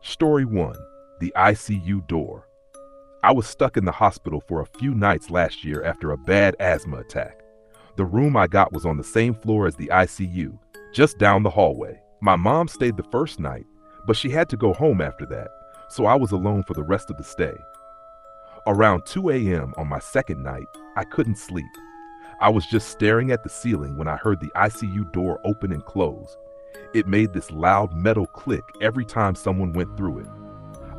Story 1. The ICU Door. I was stuck in the hospital for a few nights last year after a bad asthma attack. The room I got was on the same floor as the ICU, just down the hallway. My mom stayed the first night, but she had to go home after that, so I was alone for the rest of the stay. Around 2 a.m. on my second night, I couldn't sleep. I was just staring at the ceiling when I heard the ICU door open and close. It made this loud metal click every time someone went through it.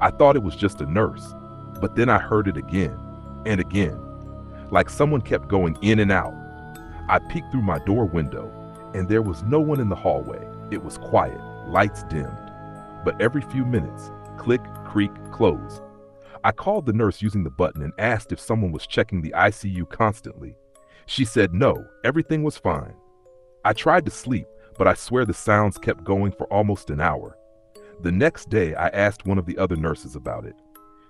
I thought it was just a nurse, but then I heard it again and again, like someone kept going in and out. I peeked through my door window, and there was no one in the hallway. It was quiet, lights dimmed, but every few minutes, click, creak, close. I called the nurse using the button and asked if someone was checking the ICU constantly. She said no, everything was fine. I tried to sleep, but I swear the sounds kept going for almost an hour. The next day, I asked one of the other nurses about it.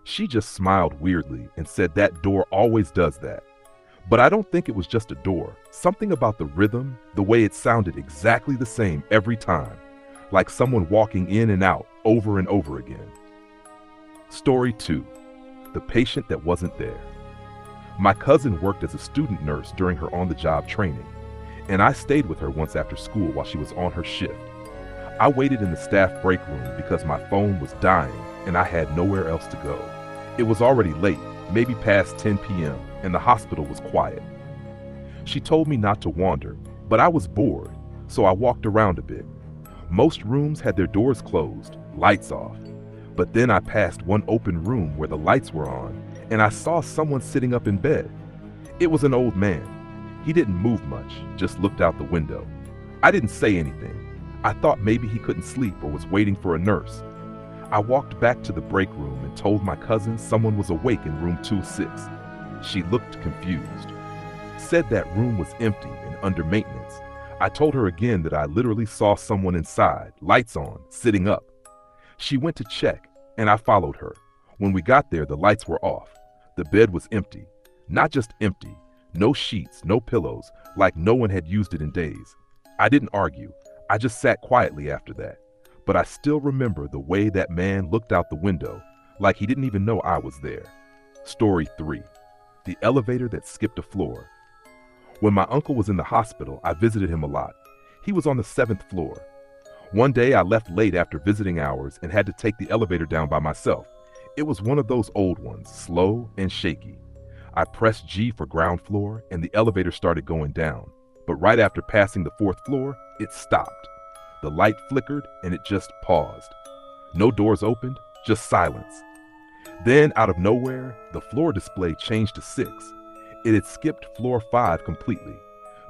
She just smiled weirdly and said that door always does that. But I don't think it was just a door. Something about the rhythm, the way it sounded exactly the same every time, like someone walking in and out over and over again. Story 2. The patient that wasn't there. My cousin worked as a student nurse during her on-the-job training, and I stayed with her once after school while she was on her shift. I waited in the staff break room because my phone was dying and I had nowhere else to go. It was already late, maybe past 10 p.m., and the hospital was quiet. She told me not to wander, but I was bored, so I walked around a bit. Most rooms had their doors closed, lights off. But then I passed one open room where the lights were on, and I saw someone sitting up in bed. It was an old man. He didn't move much, just looked out the window. I didn't say anything. I thought maybe he couldn't sleep or was waiting for a nurse. I walked back to the break room and told my cousin someone was awake in room 206. She looked confused. Said that room was empty and under maintenance. I told her again that I literally saw someone inside, lights on, sitting up. She went to check, and I followed her. When we got there, the lights were off. The bed was empty. Not just empty. No sheets, no pillows, like no one had used it in days. I didn't argue. I just sat quietly after that. But I still remember the way that man looked out the window, like he didn't even know I was there. Story 3. The elevator that skipped a floor. When my uncle was in the hospital, I visited him a lot. He was on the 7th floor. One day I left late after visiting hours and had to take the elevator down by myself. It was one of those old ones, slow and shaky. I pressed G for ground floor and the elevator started going down. But right after passing the 4th floor, it stopped. The light flickered and it just paused. No doors opened, just silence. Then out of nowhere, the floor display changed to 6. It had skipped floor 5 completely.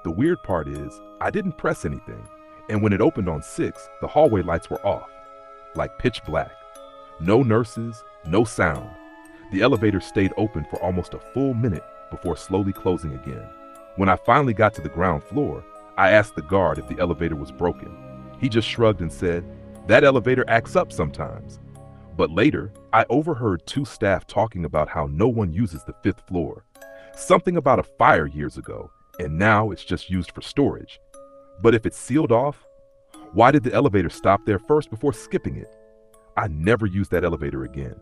The weird part is, I didn't press anything. And when it opened on 6, the hallway lights were off, like pitch black. No nurses, no sound. The elevator stayed open for almost a full minute before slowly closing again. When I finally got to the ground floor, I asked the guard if the elevator was broken. He just shrugged and said, "That elevator acts up sometimes." But later, I overheard 2 staff talking about how no one uses the 5th floor. Something about a fire years ago, and now it's just used for storage. But if it's sealed off, why did the elevator stop there first before skipping it? I never used that elevator again.